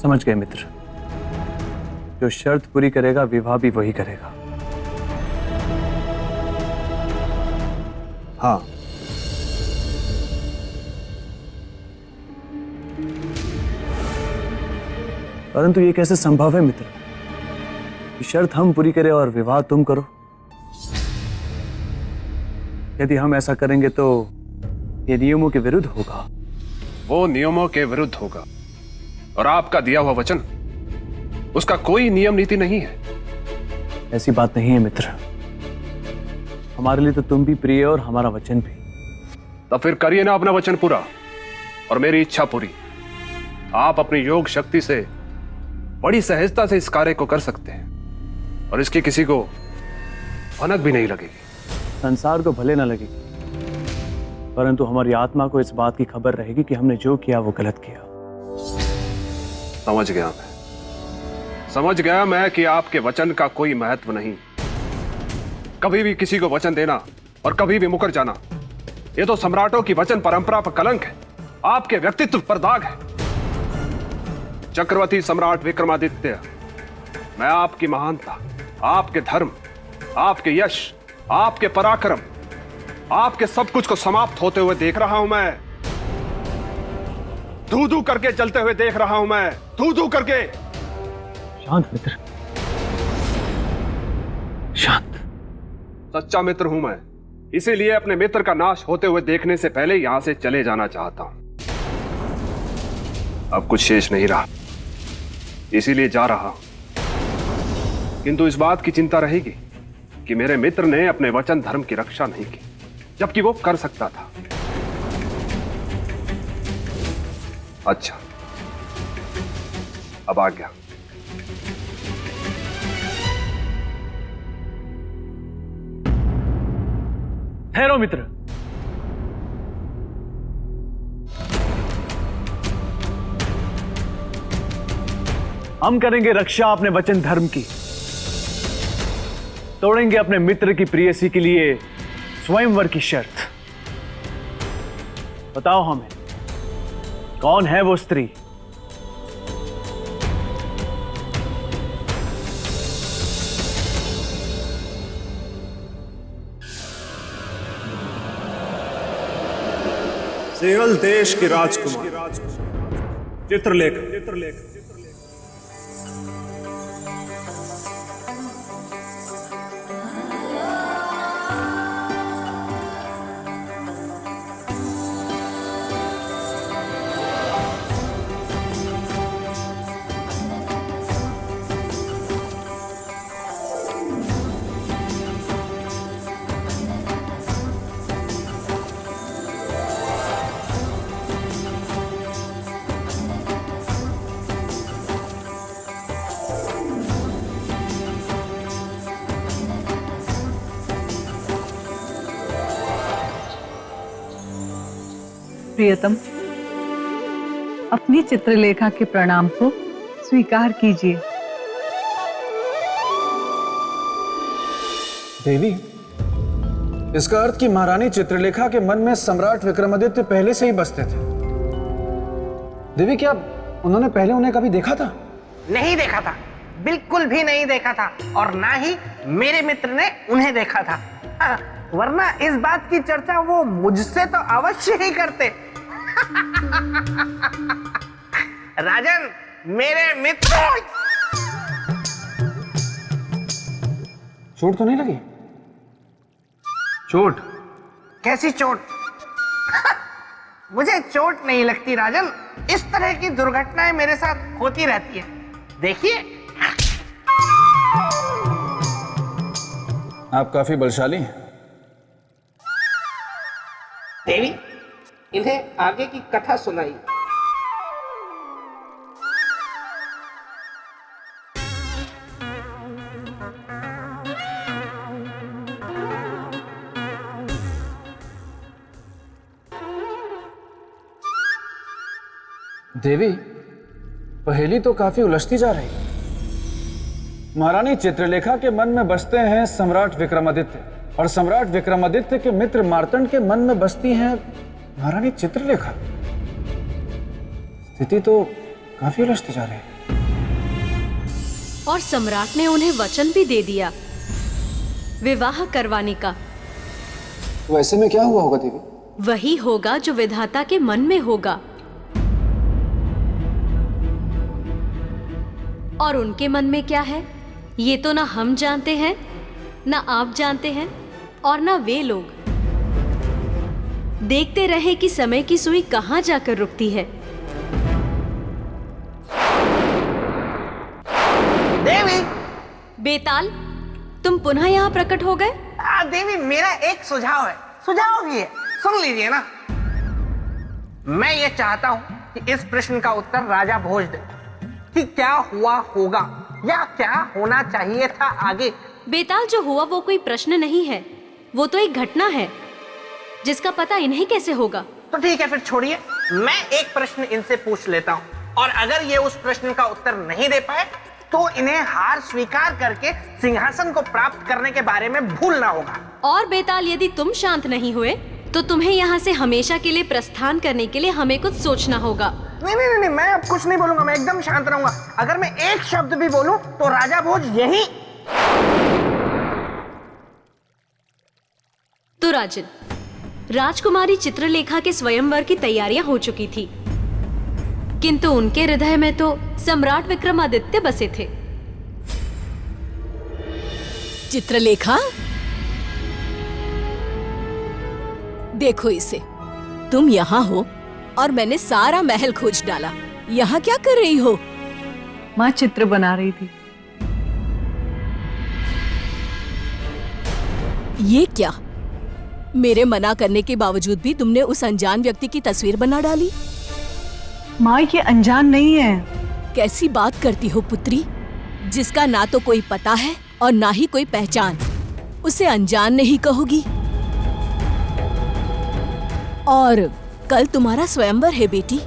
समझ गए मित्र, जो शर्त पूरी करेगा विवाह भी वही करेगा। हाँ, परंतु ये कैसे संभव है मित्र कि शर्त हम पूरी करें और विवाह तुम करो? यदि हम ऐसा करेंगे तो ये नियमों के विरुद्ध होगा। वो नियमों के विरुद्ध होगा और आपका दिया हुआ वचन, उसका कोई नियम नीति नहीं है। ऐसी बात नहीं है मित्र, हमारे लिए तो तुम भी प्रिय और हमारा वचन भी। तो फिर करिए ना अपना वचन पूरा और मेरी इच्छा पूरी। आप अपनी योग शक्ति से बड़ी सहजता से इस कार्य को कर सकते हैं और इसकी किसी को भनक भी नहीं लगेगी। संसार को भले ना लगेगी, परंतु हमारी आत्मा को इस बात की खबर रहेगी कि हमने जो किया वो गलत किया। समझ गया मैं कि आपके वचन का कोई महत्व नहीं। कभी भी किसी को वचन देना और कभी भी मुकर जाना, ये तो सम्राटों की वचन परंपरा पर कलंक है, आपके व्यक्तित्व पर दाग है। चक्रवर्ती सम्राट विक्रमादित्य, मैं आपकी महानता, आपके धर्म, आपके यश, आपके पराक्रम, आपके सब कुछ को समाप्त होते हुए देख रहा हूं मैं। धू धू करके चलते हुए देख रहा हूं मैं, धू धू करके। शांत मित्र, शांत। सच्चा मित्र हूं मैं, इसीलिए अपने मित्र का नाश होते हुए देखने से पहले यहां से चले जाना चाहता हूं। अब कुछ शेष नहीं रहा, इसीलिए जा रहा हूं। किंतु इस बात की चिंता रहेगी कि मेरे मित्र ने अपने वचन धर्म की रक्षा नहीं की, जबकि वो कर सकता था। अच्छा, अब आ गया। ठहरो मित्र, हम करेंगे रक्षा अपने वचन धर्म की, तोड़ेंगे अपने मित्र की प्रेयसी के लिए स्वयंवर की शर्त। बताओ हमें, कौन है वो स्त्री? सेवल देश की राजकुमार चित्रलेखा। प्रियतम, अपनी चित्रलेखा के प्रणाम को स्वीकार कीजिए। देवी, इसका अर्थ कि महारानी चित्रलेखा के मन में सम्राट विक्रमादित्य पहले से ही बसते थे। देवी, क्या उन्होंने पहले उन्हें कभी देखा था? नहीं देखा था, बिल्कुल भी नहीं देखा था, और ना ही मेरे मित्र ने उन्हें देखा था। हाँ, वरना इस बात की चर्चा वो मुझसे तो अवश्य ही करते। राजन, मेरे मित्र। चोट तो नहीं लगी? चोट? कैसी चोट? मुझे चोट नहीं लगती राजन, इस तरह की दुर्घटनाएं मेरे साथ होती रहती है। देखिए, आप काफी बलशाली हैं। देवी, इन्हें आगे की कथा सुनाई। देवी, पहेली तो काफी उलझती जा रही है। महारानी चित्रलेखा के मन में बसते हैं सम्राट विक्रमादित्य, और सम्राट विक्रमादित्य के मित्र मार्तंड के मन में बसती हैं महारानी चित्रलेखा। स्थिति तो काफी उलझते जा रहे हैं। और सम्राट ने उन्हें वचन भी दे दिया विवाह करवाने का। तो ऐसे में क्या हुआ होगा देवी? वही होगा जो विधाता के मन में होगा, और उनके मन में क्या है ये तो ना हम जानते हैं, ना आप जानते हैं, और ना वे लोग। देखते रहे कि समय की सुई कहां जाकर रुकती है। देवी, बेताल, तुम पुनः यहाँ प्रकट हो गए? देवी, मेरा एक सुझाव है, सुझाव भी है, सुन लीजिए ना। मैं ये चाहता हूं कि इस प्रश्न का उत्तर राजा भोज दे कि क्या हुआ होगा या क्या होना चाहिए था आगे। बेताल, जो हुआ वो कोई प्रश्न नहीं है, वो तो एक घटना है जिसका पता इन्हें कैसे होगा। तो ठीक है, फिर छोड़िए, मैं एक प्रश्न इनसे पूछ लेता हूँ, और अगर ये उस प्रश्न का उत्तर नहीं दे पाए तो इन्हें हार स्वीकार करके सिंहासन को प्राप्त करने के बारे में भूलना होगा। और बेताल, यदि तुम शांत नहीं हुए तो तुम्हें यहाँ से हमेशा के लिए प्रस्थान करने के लिए हमें कुछ सोचना होगा। नहीं नहीं नहीं, मैं अब कुछ नहीं बोलूंगा, मैं एकदम शांत रहूंगा। अगर मैं एक शब्द भी बोलूं तो राजा भोज यही। तो राजन, राजकुमारी चित्रलेखा के स्वयंवर की तैयारियां हो चुकी थी, किंतु उनके हृदय में तो सम्राट विक्रमादित्य बसे थे। चित्रलेखा, देखो इसे, तुम यहाँ हो और मैंने सारा महल खोज डाला। यहाँ क्या कर रही हो? माँ चित्र बना रही थी। ये क्या? मेरे मना करने के बावजूद भी तुमने उस अनजान व्यक्ति की तस्वीर बना डाली। माँ ये अनजान नहीं है। कैसी बात करती हो पुत्री? जिसका ना तो कोई पता है और ना ही कोई पहचान, उसे अनजान नहीं कहोगी? और कल तुम्हारा स्वयंवर है बेटी,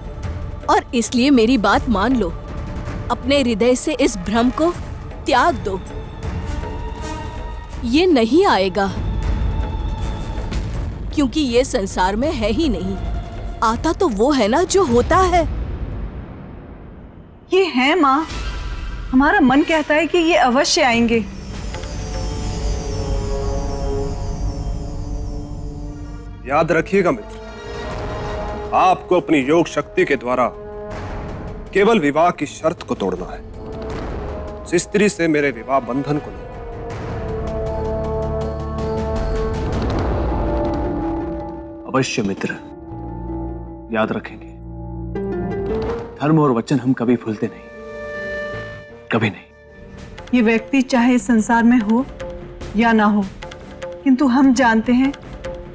और इसलिए मेरी बात मान लो, अपने हृदय से इस भ्रम को त्याग दो। ये नहीं आएगा, क्योंकि ये संसार में है ही नहीं। आता तो वो है ना जो होता है। ये है माँ, हमारा मन कहता है कि ये अवश्य आएंगे। याद रखिएगा मित्र, आपको अपनी योग शक्ति के द्वारा केवल विवाह की शर्त को तोड़ना है, उस स्त्री से मेरे विवाह बंधन को नहीं। अवश्य मित्र, याद रखेंगे। धर्म और वचन हम कभी भूलते नहीं, कभी नहीं। ये व्यक्ति चाहे इस संसार में हो या ना हो, किंतु हम जानते हैं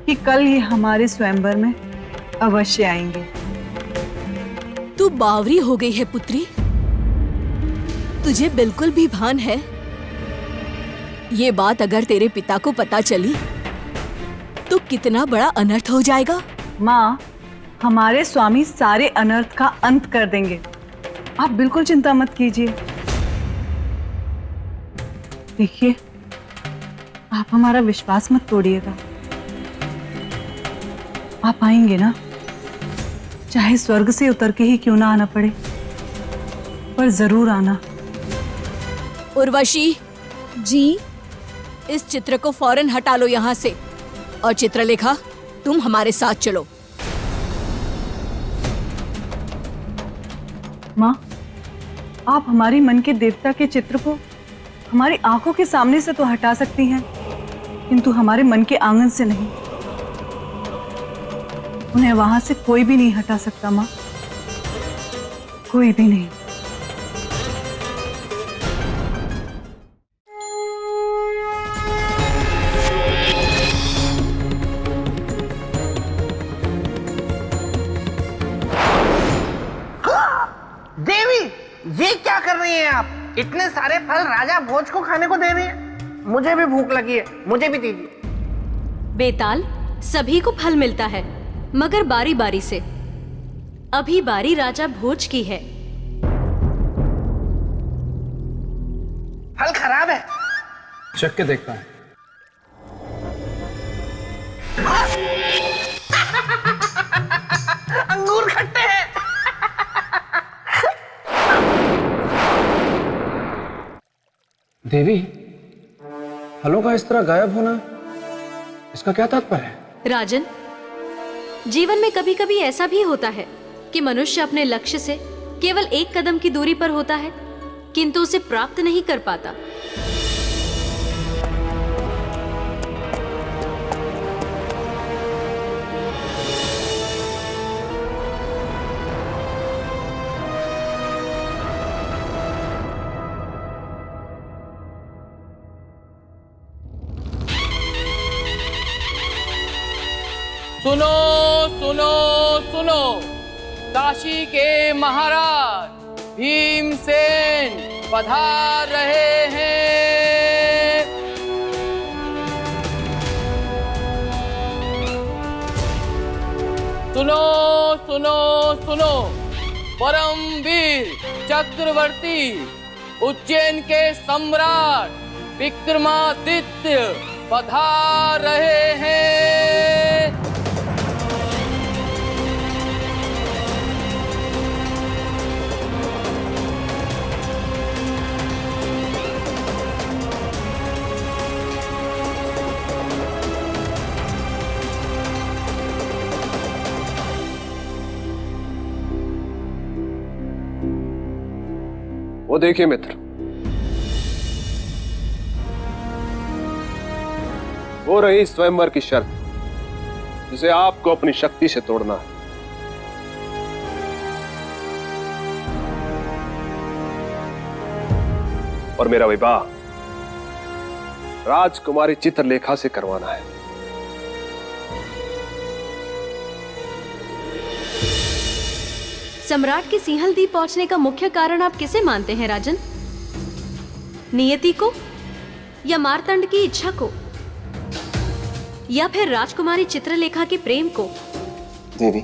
कि कल ये हमारे स्वयंवर में अवश्य आएंगे। तू बावरी हो गई है पुत्री, तुझे बिल्कुल भी भान है? ये बात अगर तेरे पिता को पता चली तो कितना बड़ा अनर्थ हो जाएगा। माँ, हमारे स्वामी सारे अनर्थ का अंत कर देंगे, आप बिल्कुल चिंता मत कीजिए। देखिए, आप हमारा विश्वास मत तोड़िएगा। आप आएंगे ना, चाहे स्वर्ग से उतर के ही क्यों ना आना पड़े, पर जरूर आना। उर्वशी जी, इस चित्र को फौरन हटा लो यहाँ से, और चित्रलेखा तुम हमारे साथ चलो। माँ, आप हमारी मन के देवता के चित्र को हमारी आंखों के सामने से तो हटा सकती हैं, किंतु हमारे मन के आंगन से नहीं। उन्हें वहां से कोई भी नहीं हटा सकता माँ, कोई भी नहीं। देवी, ये क्या कर रही हैं आप? इतने सारे फल राजा भोज को खाने को दे रही हैं। मुझे भी भूख लगी है, मुझे भी दीजिए। बेताल, सभी को फल मिलता है, मगर बारी बारी से। अभी बारी राजा भोज की है। फल खराब है। चख के देखता हूँ। अंगूर खट्टे हैं। देवी, फलों का इस तरह गायब होना, इसका क्या तात्पर्य है? राजन, जीवन में कभी कभी ऐसा भी होता है कि मनुष्य अपने लक्ष्य से केवल एक कदम की दूरी पर होता है, किंतु उसे प्राप्त नहीं कर पाता। सुनो सुनो सुनो, काशी के महाराज भीमसेन पधार रहे हैं। सुनो सुनो सुनो, परम वीर चक्रवर्ती उज्जैन के सम्राट विक्रमादित्य पधार रहे हैं। वो देखिए मित्र, वो रही स्वयंवर की शर्त, जिसे आपको अपनी शक्ति से तोड़ना है। और मेरा विवाह राजकुमारी चित्रलेखा से करवाना है। सम्राट के सिंहल द्वीप पहुंचने का मुख्य कारण आप किसे मानते हैं राजन? नियति को, या मार्तंड की इच्छा को, या फिर राजकुमारी चित्रलेखा के प्रेम को? देवी,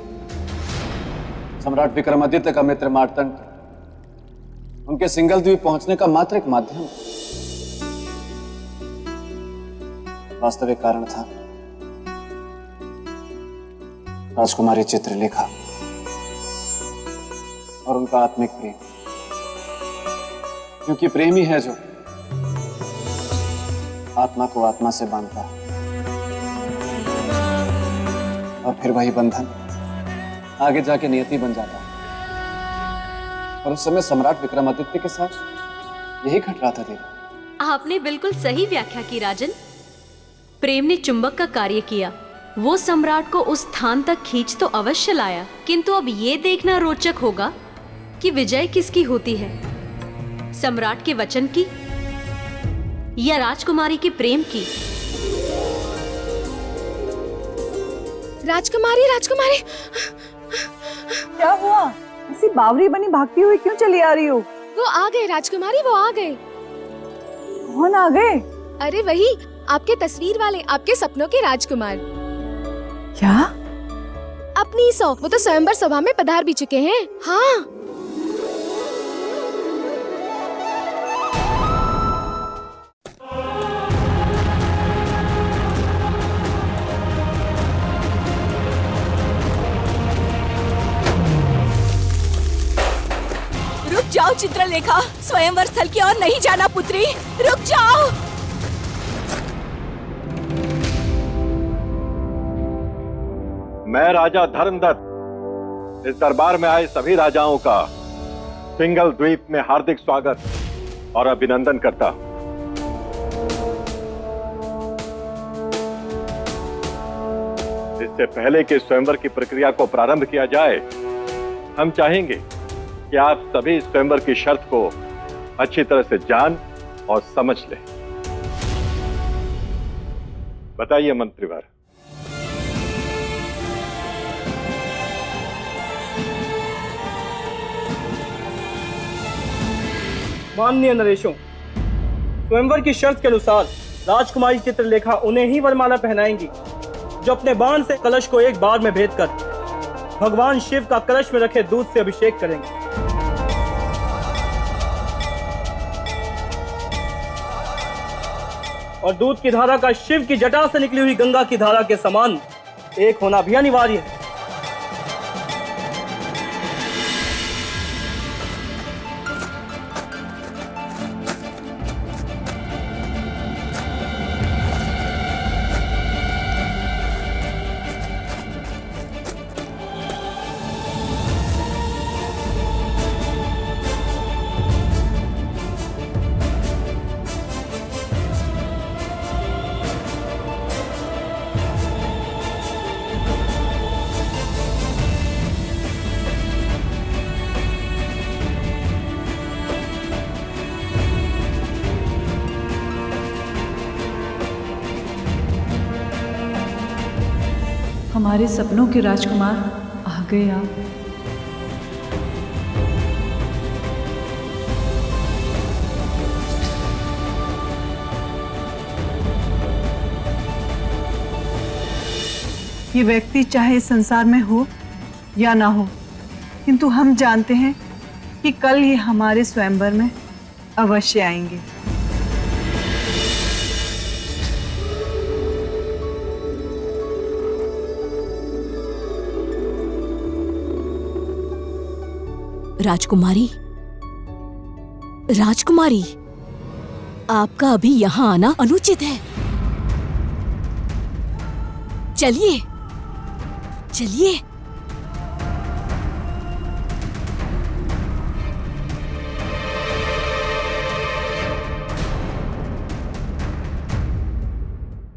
सम्राट विक्रमादित्य का मित्र मार्तंड उनके सिंगल द्वीप पहुंचने का मात्र एक माध्यम है। वास्तविक कारण था राजकुमारी चित्रलेखा और उनका आत्मिक प्रेम, क्योंकि प्रेम ही है जो आत्मा को आत्मा से बांधता है, और फिर वही बंधन आगे जाके नियति बन जाता है। और उस समय सम्राट विक्रमादित्य के साथ यही घट रहा था देवी। आपने बिल्कुल सही व्याख्या की राजन। प्रेम ने चुंबक का कार्य किया, वो सम्राट को उस स्थान तक खींच तो अवश्य लाया, किंतु अब ये देखना रोचक होगा कि विजय किसकी होती है, सम्राट के वचन की या राजकुमारी के प्रेम की। राजकुमारी, राजकुमारी, क्या हुआ? ऐसी बावरी बनी भागती हुई क्यों चली आ रही हो? वो आ गए राजकुमारी, वो आ गए। कौन आ गए? अरे वही आपके तस्वीर वाले, आपके सपनों के राजकुमार। क्या? अपनी सौ, वो तो स्वयंवर सभा में पधार भी चुके हैं। हाँ, रुक जाओ चित्रलेखा, स्वयंवर स्थल की ओर नहीं जाना पुत्री, रुक जाओ। मैं राजा धर्मदत्त इस दरबार में आए सभी राजाओं का सिंगल द्वीप में हार्दिक स्वागत और अभिनंदन करता हूं। इससे पहले कि स्वयंवर की प्रक्रिया को प्रारंभ किया जाए, हम चाहेंगे कि आप सभी स्वयंवर की शर्त को अच्छी तरह से जान और समझ लें। बताइए मंत्रीवर। माननीय नरेशों, स्वयंवर की शर्त के अनुसार राजकुमारी चित्रलेखा उन्हें ही वरमाला पहनाएंगी जो अपने बाण से कलश को एक बार में भेद कर भगवान शिव का कलश में रखे दूध से अभिषेक करेंगे। और दूध की धारा का शिव की जटा से निकली हुई गंगा की धारा के समान एक होना भी अनिवार्य है। हमारे सपनों के राजकुमार आ गए आप। ये व्यक्ति चाहे इस संसार में हो या ना हो, किंतु हम जानते हैं कि कल ये हमारे स्वयंवर में अवश्य आएंगे। राजकुमारी, राजकुमारी, आपका अभी यहाँ आना अनुचित है। चलिए, चलिए।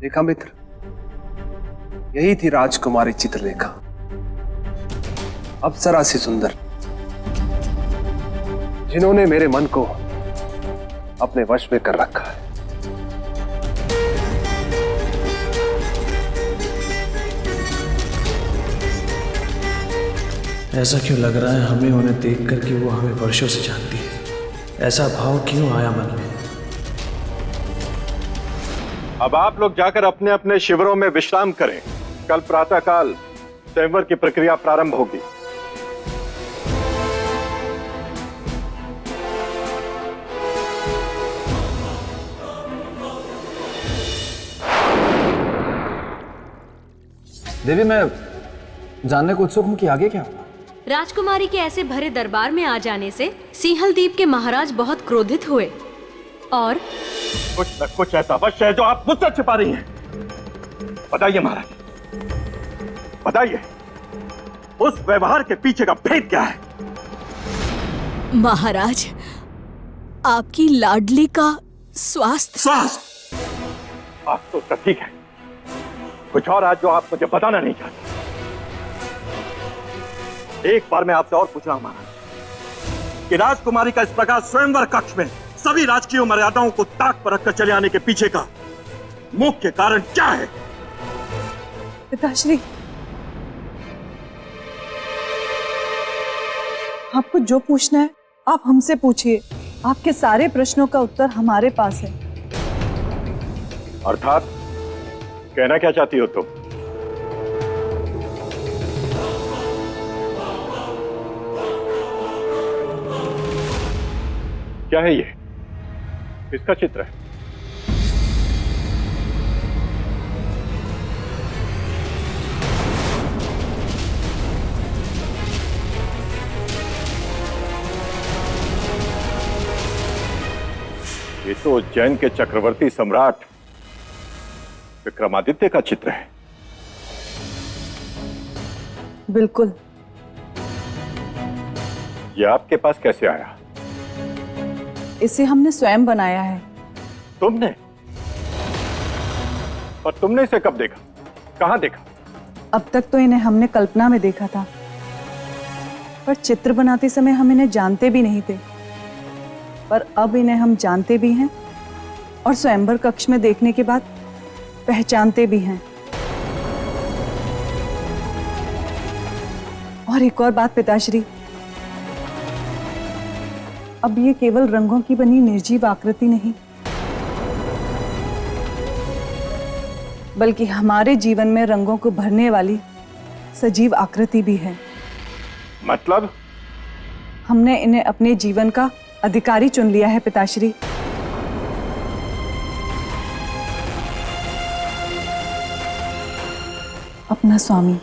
देखा मित्र, यही थी राजकुमारी चित्रलेखा, अप्सरा सी सुंदर, जिन्होंने मेरे मन को अपने वश में कर रखा है। ऐसा क्यों लग रहा है हमें उन्हें देख कर कि वो हमें वर्षों से जानती है? ऐसा भाव क्यों आया मन में? अब आप लोग जाकर अपने अपने शिविरों में विश्राम करें। कल प्रातःकाल स्वयंवर की प्रक्रिया प्रारंभ होगी। देवी, मैं जानने को उत्सुक हूं कि आगे क्या होगा। राजकुमारी के ऐसे भरे दरबार में आ जाने से सिंहलदीप के महाराज बहुत क्रोधित हुए और कुछ न कुछ ऐसा अवश्य है जो आप मुझसे छिपा रही हैं। बताइए महाराज, बताइए, उस व्यवहार के पीछे का भेद क्या है? महाराज, आपकी लाडली का स्वास्थ्य। आप तो ठीक है, कुछ और आज जो आप मुझे बताना नहीं चाहते। एक बार मैं आपसे और पूछ रहा हूं महाराज कि राजकुमारी का इस प्रकार स्वयंवर कक्ष में सभी राजकीय मर्यादाओं को ताक पर रखकर चले आने के पीछे का मुख्य कारण क्या है? पिताश्री, आपको जो पूछना है आप हमसे पूछिए। आपके सारे प्रश्नों का उत्तर हमारे पास है। अर्थात कहना क्या चाहती हो तुम? क्या है ये? किसका चित्र है? ये तो उज्जैन के चक्रवर्ती सम्राट विक्रमादित्य का चित्र है। बिल्कुल। ये आपके पास कैसे आया? इसे हमने स्वयं बनाया है। तुमने? और तुमने इसे कब देखा? कहां देखा? अब तक तो इन्हें हमने कल्पना में देखा था, पर चित्र बनाते समय हम इन्हें जानते भी नहीं थे। पर अब इन्हें हम जानते भी हैं और स्वयंवर कक्ष में देखने के बाद पहचानते भी हैं। और एक और बात पिताश्री, अब ये केवल रंगों की बनी निर्जीव आकृति नहीं, बल्कि हमारे जीवन में रंगों को भरने वाली सजीव आकृति भी है। मतलब? हमने इन्हें अपने जीवन का अधिकारी चुन लिया है पिताश्री। अपना स्वामी।